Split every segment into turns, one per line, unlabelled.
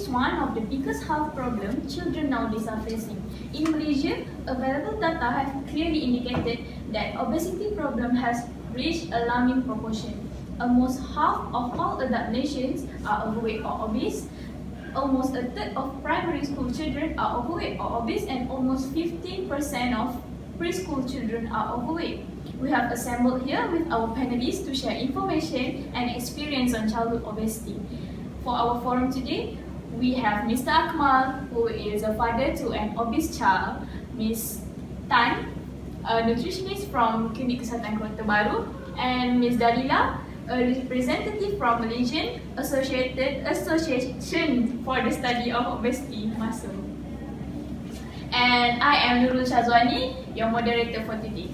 one of the biggest health problems children nowadays are facing. In Malaysia, available data have clearly indicated that obesity problem has reached alarming proportion. Almost half of all adult nations are overweight or obese. Almost a third of primary school children are overweight or obese, and almost 15% of preschool children are overweight. We have assembled here with our panelists to share information and experience on childhood obesity. For our forum today, we have Mr. Akmal, who is a father to an obese child, Ms. Tan, a nutritionist from Klinik Kesihatan Kota Baru, and Ms. Dalila, a representative from Malaysian Association for the Study of Obesity, MASO. And I am Nurul Shazwani, your moderator for today.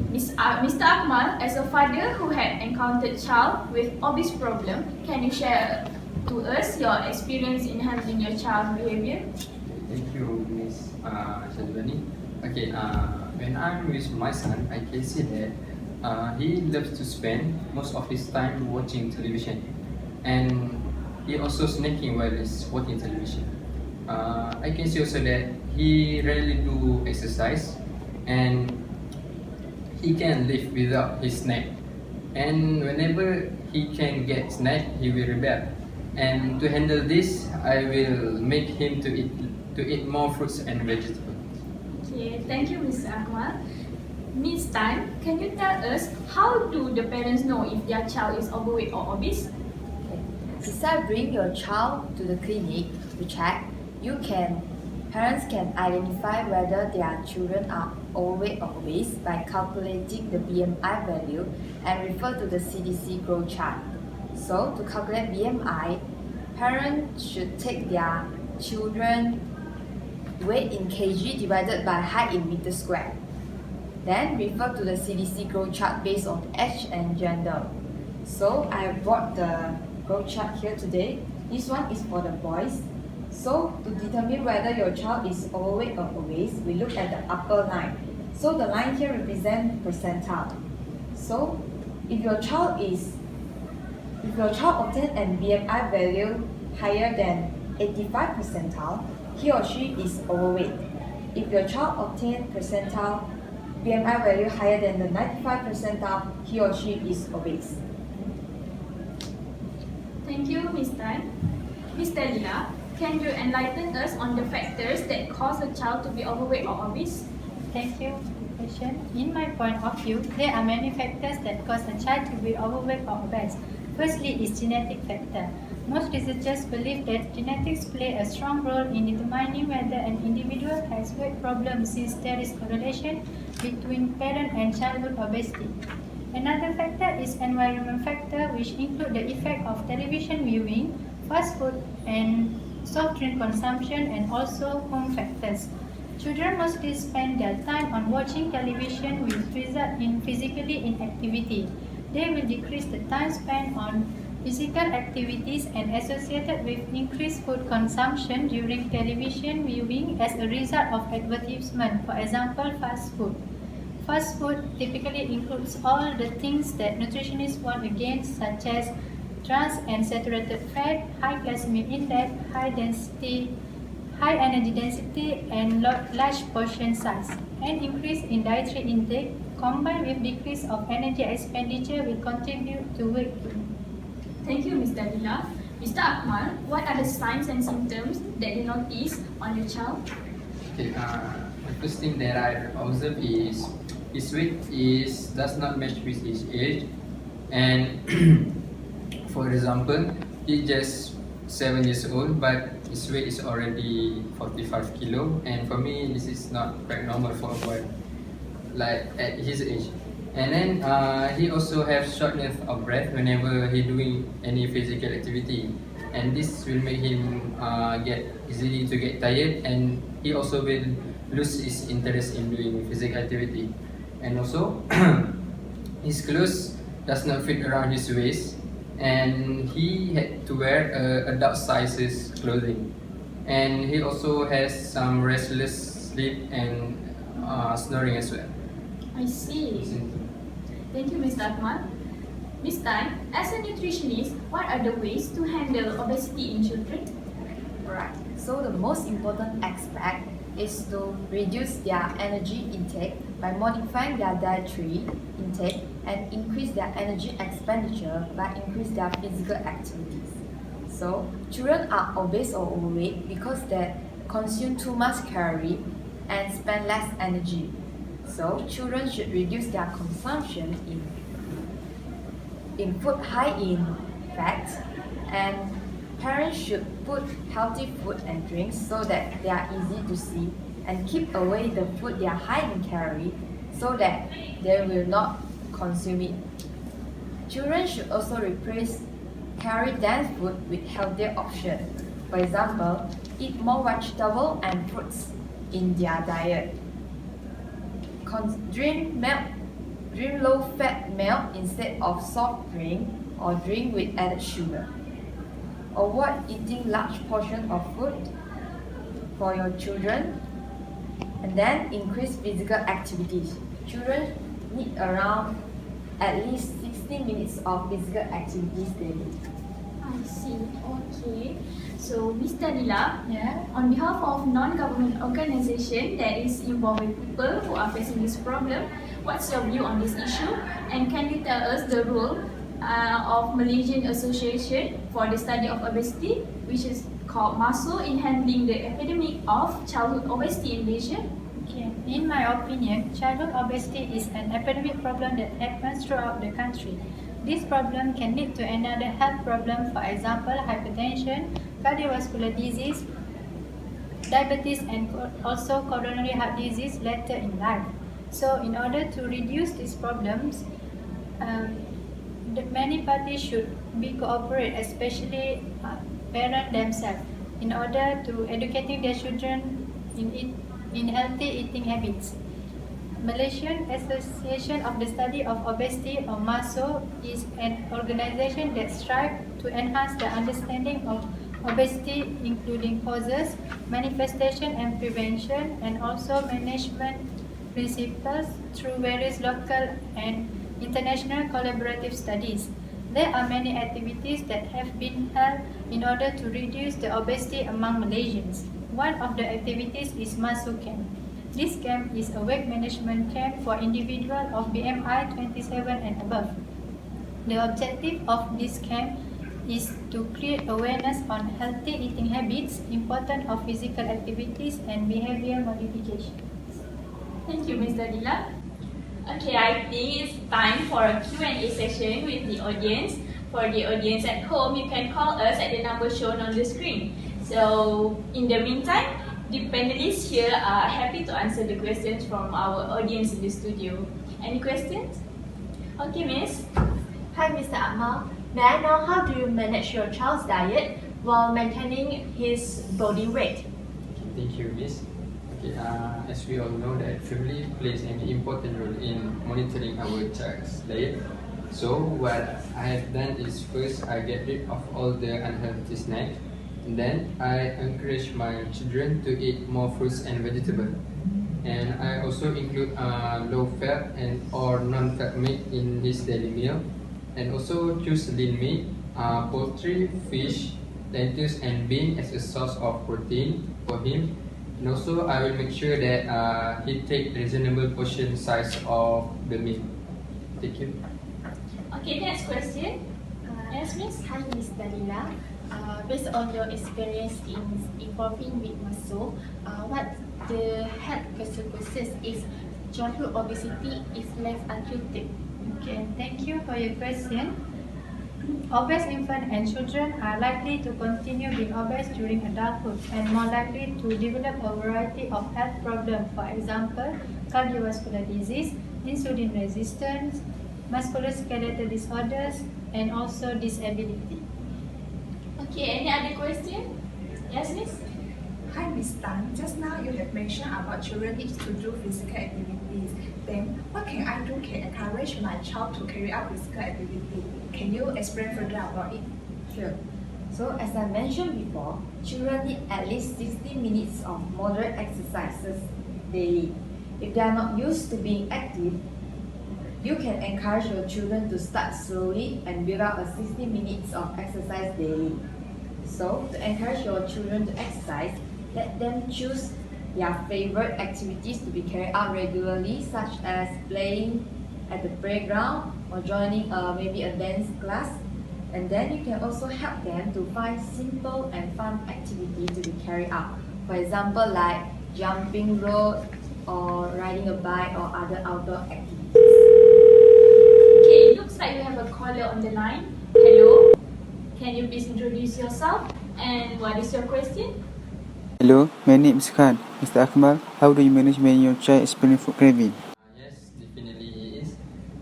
Mr. Akmal, as a father who had encountered child with obese problem, can you share to us your experience in handling your child's behavior?
Thank you, Ms. Shazwani. Okay, when I'm with my son, I can see that he loves to spend most of his time watching television, and he also snacking while he's watching television. I can see also that he rarely do exercise, and he can live without his snack. And whenever he can get snack, he will rebel. And to handle this, I will make him to eat more fruits and vegetables.
Okay, thank you, Mr. Akmal. Ms. Tan, can you tell us how do the parents know if their child is overweight or obese?
Besides bringing your child to the clinic to check, parents can identify whether their children are overweight or obese by calculating the BMI value and refer to the CDC growth chart. So, to calculate BMI, parents should take their children's weight in kg divided by height in meter square. Then refer to the CDC growth chart based on age and gender. So I brought the growth chart here today. This one is for the boys. So to determine whether your child is overweight or obese, we look at the upper line. So the line here represents percentile. So if your child obtains a BMI value higher than 85 percentile, he or she is overweight. If your child obtains percentile BMI value higher than the 95 percentile, he or she is obese.
Thank you, Ms. Tan. Ms. Dalila, can you enlighten us on the factors that cause a child to be overweight or obese?
Thank you for the question. In my point of view, there are many factors that cause a child to be overweight or obese. Firstly is genetic factor. Most researchers believe that genetics play a strong role in determining whether an individual has weight problems, since there is correlation between parent and childhood obesity. Another factor is environment factor, which include the effect of television viewing, fast food and soft drink consumption, and also home factors. Children mostly spend their time on watching television, which result in physical inactivity. They will decrease the time spent on physical activities and associated with increased food consumption during television viewing as a result of advertisement, for example, fast food. Fast food typically includes all the things that nutritionists warn against, such as trans and saturated fat, high glycemic index, high energy density, and large portion size. An increase in dietary intake combined with decrease of energy expenditure will contribute to weight gain.
Thank you, Ms. Dalila. Mr. Akmal, what are the signs and symptoms that you notice on your child?
Okay, the first thing that I observe is his weight does not match with his age, and for example, he's just 7 years old, but his weight is already 45 kilo, and for me this is not quite normal for a boy like at his age. And then he also has shortness of breath whenever he doing any physical activity, and this will make him get easily to get tired, and he also will lose his interest in doing physical activity. And also his clothes does not fit around his waist, and he had to wear adult sizes clothing, and he also has some restless sleep and snoring as well.
I see. Thank you, Mr. Akmal. Ms. Tan, as a nutritionist, what are the ways to handle obesity in children?
Right. So the most important aspect is to reduce their energy intake by modifying their dietary intake and increase their energy expenditure by increase their physical activities. So children are obese or overweight because they consume too much calorie and spend less energy. So children should reduce their consumption in food high in fat, and parents should put healthy food and drinks so that they are easy to see, and keep away the food that are high in calorie so that they will not consume it. Children should also replace calorie-dense food with healthier options. For example, eat more vegetable and fruits in their diet. Drink low-fat milk instead of soft drink or drink with added sugar. Avoid eating large portions of food for your children, and then increase physical activities. Children need around at least 60 minutes of physical activities daily.
I see. Okay. So, Ms. Dalila,
Yeah.
on behalf of non-government organisation that is involving people who are facing this problem, what's your view on this issue? And can you tell us the role of Malaysian Association for the Study of Obesity, which is called MASO, in handling the epidemic of childhood obesity in Malaysia?
Okay. In my opinion, childhood obesity is an epidemic problem that happens throughout the country. This problem can lead to another health problem, for example, hypertension, cardiovascular disease, diabetes, and also coronary heart disease later in life. So, in order to reduce these problems, many parties should be cooperate, especially parents themselves, in order to educating their children in healthy eating habits. Malaysian Association of the Study of Obesity, or MASO, is an organization that strives to enhance the understanding of obesity, including causes, manifestation and prevention, and also management principles through various local and international collaborative studies. There are many activities that have been held in order to reduce the obesity among Malaysians. One of the activities is MASO Camp. This camp is a weight management camp for individuals of BMI 27 and above. The objective of this camp is to create awareness on healthy eating habits, importance of physical activities, and behavior modification.
Thank you, Ms. Dalila. Okay, I think it's time for a Q&A session with the audience. For the audience at home, you can call us at the number shown on the screen. So, in the meantime, the panelists here are happy to answer the questions from our audience in the studio. Any questions? Okay, Miss.
Hi, Mr. Akmal. May I know how do you manage your child's diet while maintaining his body weight?
Thank you, Miss. Okay, as we all know that family plays an important role in monitoring our child's diet. So what I have done is first I get rid of all the unhealthy snacks, and then I encourage my children to eat more fruits and vegetables. And I also include low fat and or non-fat meat in his daily meal, and also choose lean meat, poultry, fish, lentils, and beans as a source of protein for him. And also, I will make sure that he take reasonable portion size of the meat. Thank you.
Okay, next question. Yes, Miss.
Hi, Ms. Dalila. Based on your experience in involving with MASO, what the health consequences if childhood obesity is left untreated?
Okay, thank you for your question. Obese infants and children are likely to continue being obese during adulthood and more likely to develop a variety of health problems, for example, cardiovascular disease, insulin resistance, musculoskeletal disorders, and also disability.
Okay, any other question? Yes, Miss.
Hi, Ms. Tan. Just now you have mentioned about children need to do physical activities. Then, what can I do to encourage my child to carry out physical activity? Can you explain further about it?
Sure. So as I mentioned before, children need at least 60 minutes of moderate exercises daily. If they are not used to being active, you can encourage your children to start slowly and build up a 60 minutes of exercise daily. So, to encourage your children to exercise, let them choose their favorite activities to be carried out regularly, such as playing at the playground or joining maybe a dance class. And then you can also help them to find simple and fun activities to be carried out. For example, like jumping rope or riding a bike or other outdoor activities.
Okay, it looks like we have a caller on the line. Hello, can you please introduce yourself and what is your question?
Hello, my name is Khan. Mr. Akmal, how do you manage when your child is experiencing food craving?
Yes, definitely he is.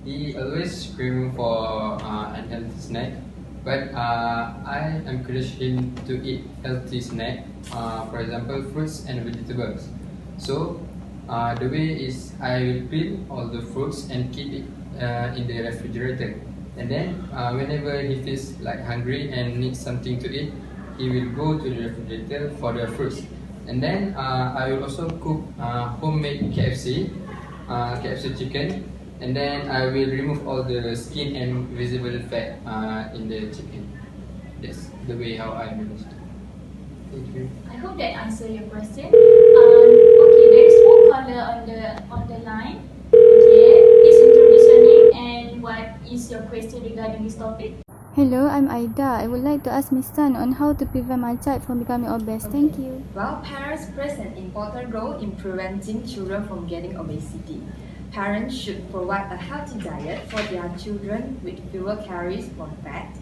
He always screaming for unhealthy snack, but I encourage him to eat healthy snack. For example, fruits and vegetables. So the way is I will peel all the fruits and keep it in the refrigerator. And then whenever he feels like hungry and needs something to eat, he will go to the refrigerator for the fruits. And then I will also cook homemade KFC chicken. And then I will remove all the skin and visible fat in the chicken. That's the way how I manage it. Thank you.
I hope that answered your question. Okay, there is one caller on the line. Okay, please introduce your name and what is your question regarding this topic?
Hello, I'm Aida. I would like to ask my son on how to prevent my child from becoming obese. Thank you.
Well, parents play an important role in preventing children from getting obesity. Parents should provide a healthy diet for their children with fewer calories from fat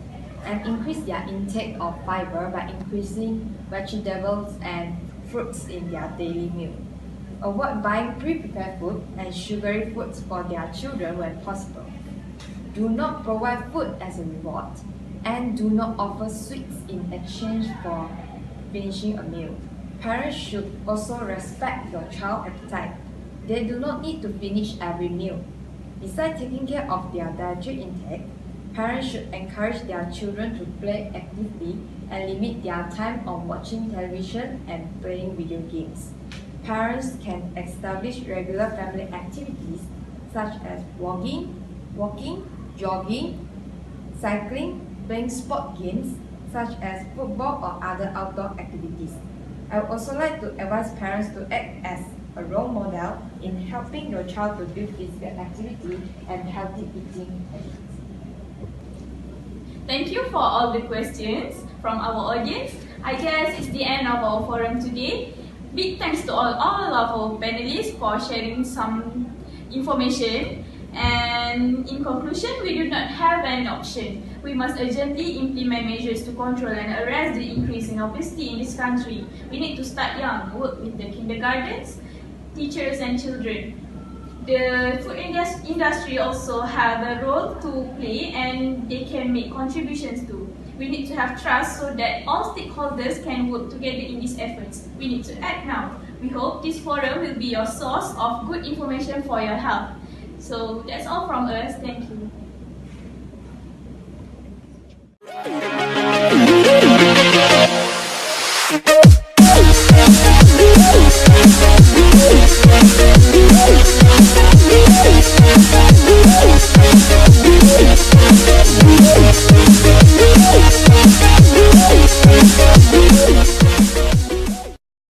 and increase their intake of fiber by increasing vegetables and fruits in their daily meal. Avoid buying pre-prepared food and sugary foods for their children when possible. Do not provide food as a reward and do not offer sweets in exchange for finishing a meal. Parents should also respect your child's appetite. They do not need to finish every meal. Besides taking care of their dietary intake, parents should encourage their children to play actively and limit their time on watching television and playing video games. Parents can establish regular family activities such as walking, jogging, cycling, playing sport games such as football or other outdoor activities. I would also like to advise parents to act as a role model in helping your child to do physical activity and healthy eating habits.
Thank you for all the questions from our audience. I guess it's the end of our forum today. Big thanks to all of our panelists for sharing some information. And in conclusion, we do not have an option. We must urgently implement measures to control and arrest the increase in obesity in this country. We need to start young, work with the kindergartens, teachers and children. The food industry also have a role to play and they can make contributions too. We need to have trust so that all stakeholders can work together in these efforts. We need to act now. We hope this forum will be your source of good information for your health. So that's all from us. Thank you.